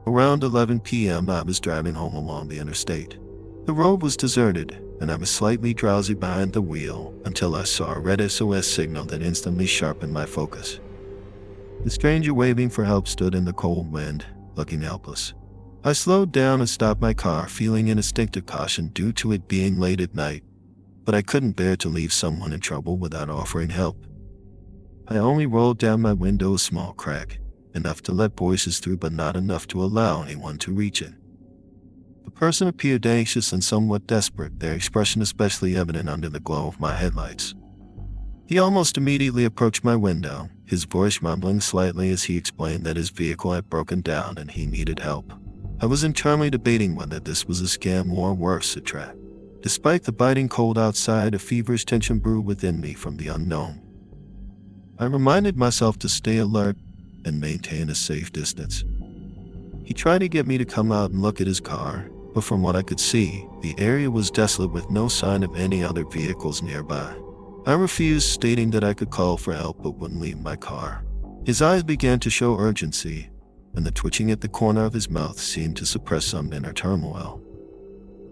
Around 11 p.m., I was driving home along the interstate. The road was deserted, and I was slightly drowsy behind the wheel until I saw a red SOS signal that instantly sharpened my focus. The stranger waving for help stood in the cold wind, looking helpless. I slowed down and stopped my car, feeling an instinctive caution due to it being late at night, but I couldn't bear to leave someone in trouble without offering help. I only rolled down my window a small crack, enough to let voices through but not enough to allow anyone to reach it. The person appeared anxious and somewhat desperate, their expression especially evident under the glow of my headlights. He almost immediately approached my window, his voice rumbling slightly as he explained that his vehicle had broken down and he needed help. I was internally debating whether this was a scam or worse, a trap. Despite the biting cold outside, a feverish tension brewed within me from the unknown. I reminded myself to stay alert and maintain a safe distance. He tried to get me to come out and look at his car, but from what I could see, the area was desolate with no sign of any other vehicles nearby. I refused, stating that I could call for help but wouldn't leave my car. His eyes began to show urgency, and the twitching at the corner of his mouth seemed to suppress some inner turmoil.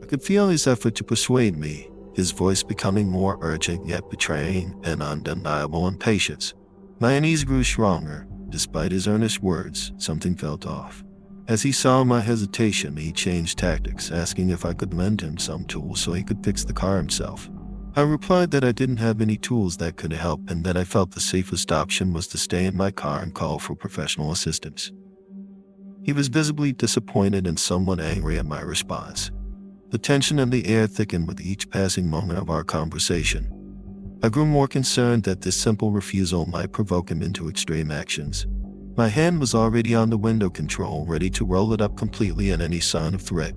I could feel his effort to persuade me, his voice becoming more urgent yet betraying an undeniable impatience. My unease grew stronger. Despite his earnest words, something felt off. As he saw my hesitation, he changed tactics, asking if I could lend him some tools so he could fix the car himself. I replied that I didn't have any tools that could help and that I felt the safest option was to stay in my car and call for professional assistance. He was visibly disappointed and somewhat angry at my response. The tension in the air thickened with each passing moment of our conversation. I grew more concerned that this simple refusal might provoke him into extreme actions. My hand was already on the window control, ready to roll it up completely at any sign of threat.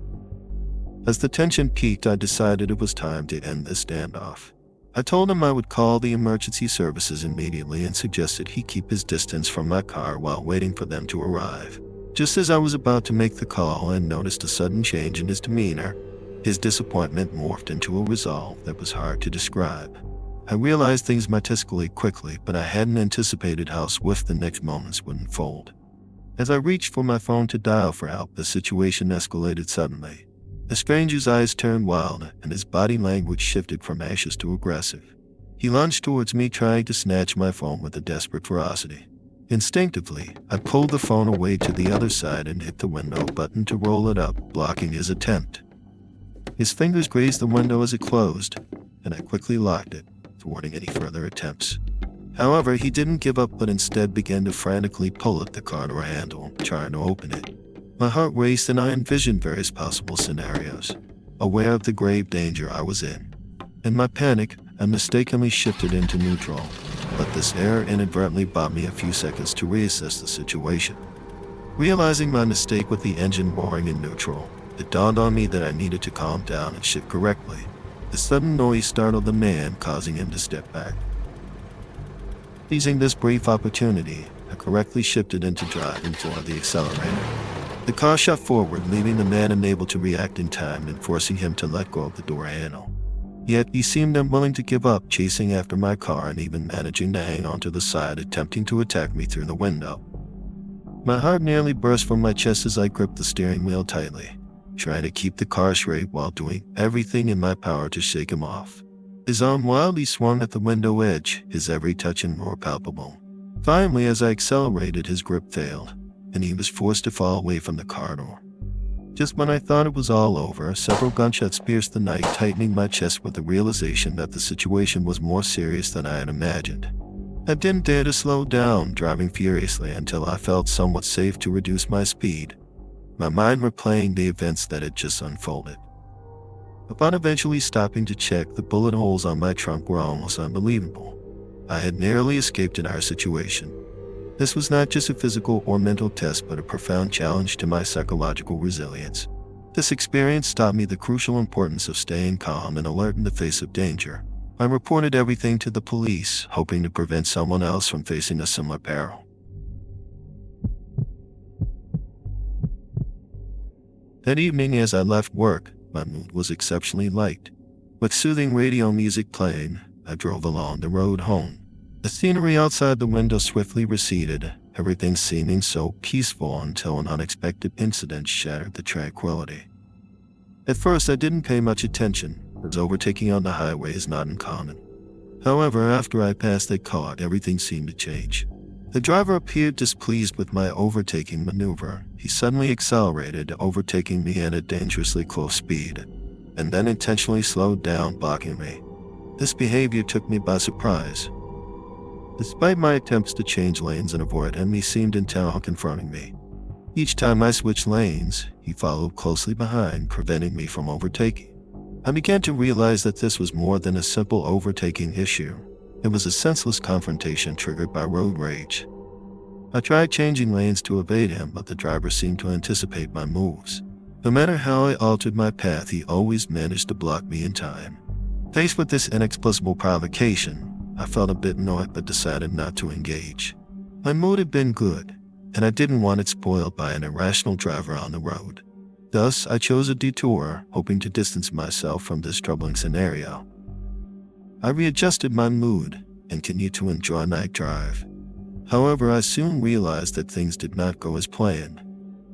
As the tension peaked, I decided it was time to end this standoff. I told him I would call the emergency services immediately and suggested he keep his distance from my car while waiting for them to arrive. Just as I was about to make the call, I noticed a sudden change in his demeanor. His disappointment morphed into a resolve that was hard to describe. I realized things might escalate quickly, but I hadn't anticipated how swift the next moments would unfold. As I reached for my phone to dial for help, the situation escalated suddenly. The stranger's eyes turned wild, and his body language shifted from anxious to aggressive. He lunged towards me, trying to snatch my phone with a desperate ferocity. Instinctively, I pulled the phone away to the other side and hit the window button to roll it up, blocking his attempt. His fingers grazed the window as it closed, and I quickly locked it, thwarting any further attempts. However, he didn't give up but instead began to frantically pull at the car door handle, trying to open it. My heart raced and I envisioned various possible scenarios, aware of the grave danger I was in. In my panic, I mistakenly shifted into neutral, but this error inadvertently bought me a few seconds to reassess the situation. Realizing my mistake with the engine roaring in neutral, it dawned on me that I needed to calm down and shift correctly. The sudden noise startled the man, causing him to step back. Seizing this brief opportunity, I correctly shifted into drive and tore the accelerator. The car shot forward, leaving the man unable to react in time and forcing him to let go of the door handle. Yet he seemed unwilling to give up, chasing after my car and even managing to hang onto the side, attempting to attack me through the window. My heart nearly burst from my chest as I gripped the steering wheel tightly, trying to keep the car straight while doing everything in my power to shake him off. His arm wildly swung at the window edge, his every touch and roar palpable. Finally, as I accelerated, his grip failed, and he was forced to fall away from the car door. Just when I thought it was all over, several gunshots pierced the night, tightening my chest with the realization that the situation was more serious than I had imagined. I didn't dare to slow down, driving furiously until I felt somewhat safe to reduce my speed, my mind replaying the events that had just unfolded. Upon eventually stopping to check, the bullet holes on my trunk were almost unbelievable. I had narrowly escaped in our situation. This was not just a physical or mental test, but a profound challenge to my psychological resilience. This experience taught me the crucial importance of staying calm and alert in the face of danger. I reported everything to the police, hoping to prevent someone else from facing a similar peril. That evening, as I left work, my mood was exceptionally light. With soothing radio music playing, I drove along the road home. The scenery outside the window swiftly receded, everything seeming so peaceful until an unexpected incident shattered the tranquility. At first, I didn't pay much attention, as overtaking on the highway is not uncommon. However, after I passed that car, everything seemed to change. The driver appeared displeased with my overtaking maneuver. He suddenly accelerated, overtaking me at a dangerously close speed, and then intentionally slowed down, blocking me. This behavior took me by surprise. Despite my attempts to change lanes and avoid him, he seemed intent on confronting me. Each time I switched lanes, he followed closely behind, preventing me from overtaking. I began to realize that this was more than a simple overtaking issue. It was a senseless confrontation triggered by road rage. I tried changing lanes to evade him, but the driver seemed to anticipate my moves. No matter how I altered my path, he always managed to block me in time. Faced with this inexplicable provocation, I felt a bit annoyed but decided not to engage. My mood had been good, and I didn't want it spoiled by an irrational driver on the road. Thus, I chose a detour, hoping to distance myself from this troubling scenario. I readjusted my mood and continued to enjoy night drive. However, I soon realized that things did not go as planned.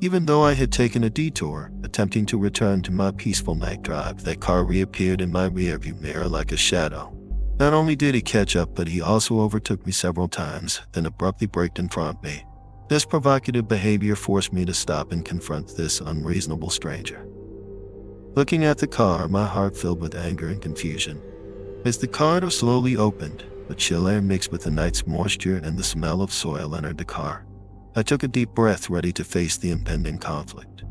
Even though I had taken a detour, attempting to return to my peaceful night drive, that car reappeared in my rearview mirror like a shadow. Not only did he catch up, but he also overtook me several times, then abruptly braked in front of me. This provocative behavior forced me to stop and confront this unreasonable stranger. Looking at the car, my heart filled with anger and confusion. As the car door slowly opened, the chill air mixed with the night's moisture and the smell of soil entered the car. I took a deep breath, ready to face the impending conflict.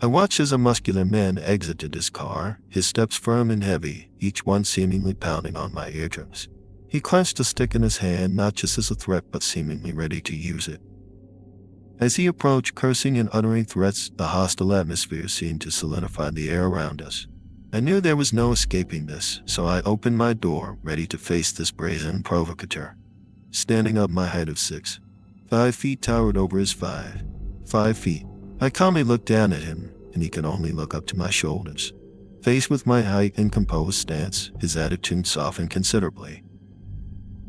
I watched as a muscular man exited his car, his steps firm and heavy, each one seemingly pounding on my eardrums. He clenched a stick in his hand, not just as a threat, but seemingly ready to use it. As he approached, cursing and uttering threats, the hostile atmosphere seemed to solidify the air around us. I knew there was no escaping this, so I opened my door, ready to face this brazen provocateur. Standing up, my height of 6'5" feet towered over his 5 feet. I calmly looked down at him, and he could only look up to my shoulders. Faced with my height and composed stance, his attitude softened considerably.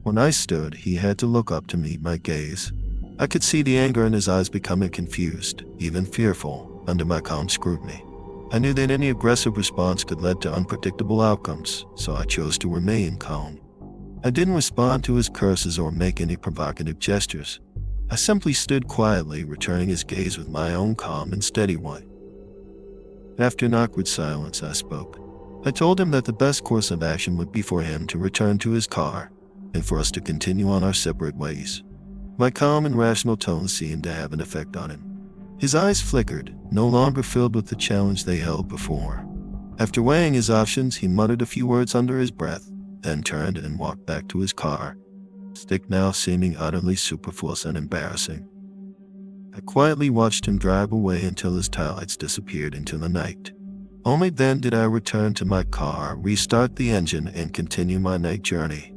When I stood, he had to look up to meet my gaze. I could see the anger in his eyes becoming confused, even fearful, under my calm scrutiny. I knew that any aggressive response could lead to unpredictable outcomes, so I chose to remain calm. I didn't respond to his curses or make any provocative gestures. I simply stood quietly, returning his gaze with my own calm and steady one. After an awkward silence, I spoke. I told him that the best course of action would be for him to return to his car, and for us to continue on our separate ways. My calm and rational tone seemed to have an effect on him. His eyes flickered, no longer filled with the challenge they held before. After weighing his options, he muttered a few words under his breath, then turned and walked back to his car, stick now seeming utterly superfluous and embarrassing. I quietly watched him drive away until his taillights disappeared into the night. Only then did I return to my car, restart the engine, and continue my night journey.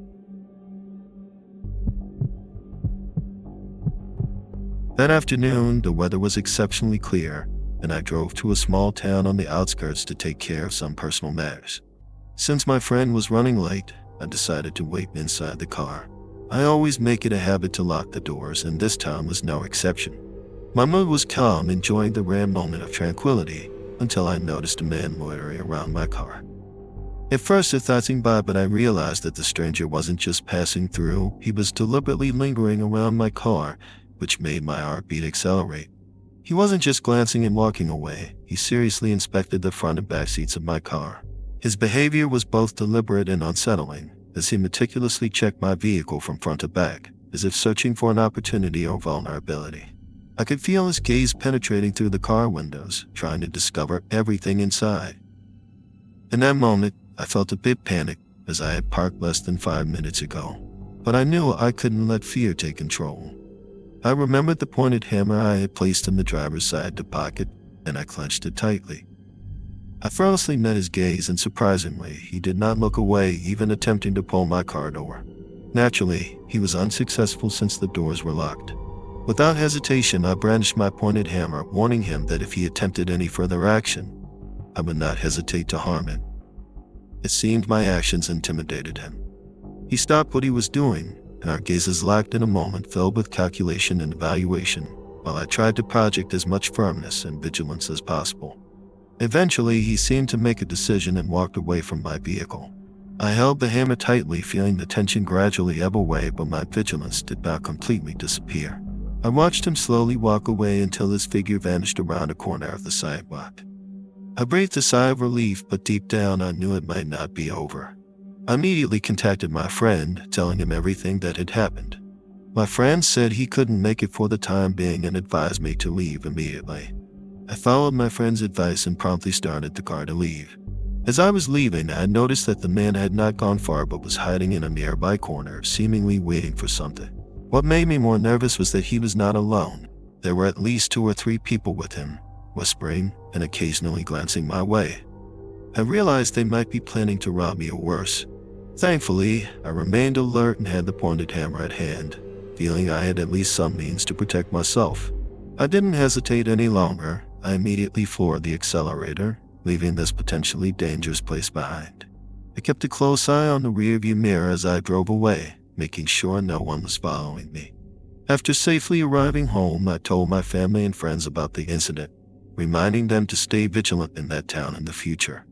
That afternoon, the weather was exceptionally clear, and I drove to a small town on the outskirts to take care of some personal matters. Since my friend was running late, I decided to wait inside the car. I always make it a habit to lock the doors, and this time was no exception. My mood was calm, enjoying the rare moment of tranquility, until I noticed a man loitering around my car. At first I thought him by, but I realized that the stranger wasn't just passing through, he was deliberately lingering around my car, which made my heartbeat accelerate. He wasn't just glancing and walking away, he seriously inspected the front and back seats of my car. His behavior was both deliberate and unsettling, as he meticulously checked my vehicle from front to back, as if searching for an opportunity or vulnerability. I could feel his gaze penetrating through the car windows, trying to discover everything inside. In that moment, I felt a bit panicked, as I had parked less than 5 minutes ago. But I knew I couldn't let fear take control. I remembered the pointed hammer I had placed in the driver's side pocket, and I clenched it tightly. I fearlessly met his gaze, and surprisingly, he did not look away, even attempting to pull my car door. Naturally, he was unsuccessful since the doors were locked. Without hesitation, I brandished my pointed hammer, warning him that if he attempted any further action, I would not hesitate to harm him. It seemed my actions intimidated him. He stopped what he was doing, and our gazes locked in a moment filled with calculation and evaluation, while I tried to project as much firmness and vigilance as possible. Eventually, he seemed to make a decision and walked away from my vehicle. I held the hammer tightly, feeling the tension gradually ebb away, but my vigilance did not completely disappear. I watched him slowly walk away until his figure vanished around a corner of the sidewalk. I breathed a sigh of relief, but deep down I knew it might not be over. I immediately contacted my friend, telling him everything that had happened. My friend said he couldn't make it for the time being and advised me to leave immediately. I followed my friend's advice and promptly started the car to leave. As I was leaving, I noticed that the man had not gone far but was hiding in a nearby corner, seemingly waiting for something. What made me more nervous was that he was not alone. There were at least 2 or 3 people with him, whispering and occasionally glancing my way. I realized they might be planning to rob me or worse. Thankfully, I remained alert and had the pointed hammer at hand, feeling I had at least some means to protect myself. I didn't hesitate any longer. I immediately floored the accelerator, leaving this potentially dangerous place behind. I kept a close eye on the rearview mirror as I drove away, making sure no one was following me. After safely arriving home, I told my family and friends about the incident, reminding them to stay vigilant in that town in the future.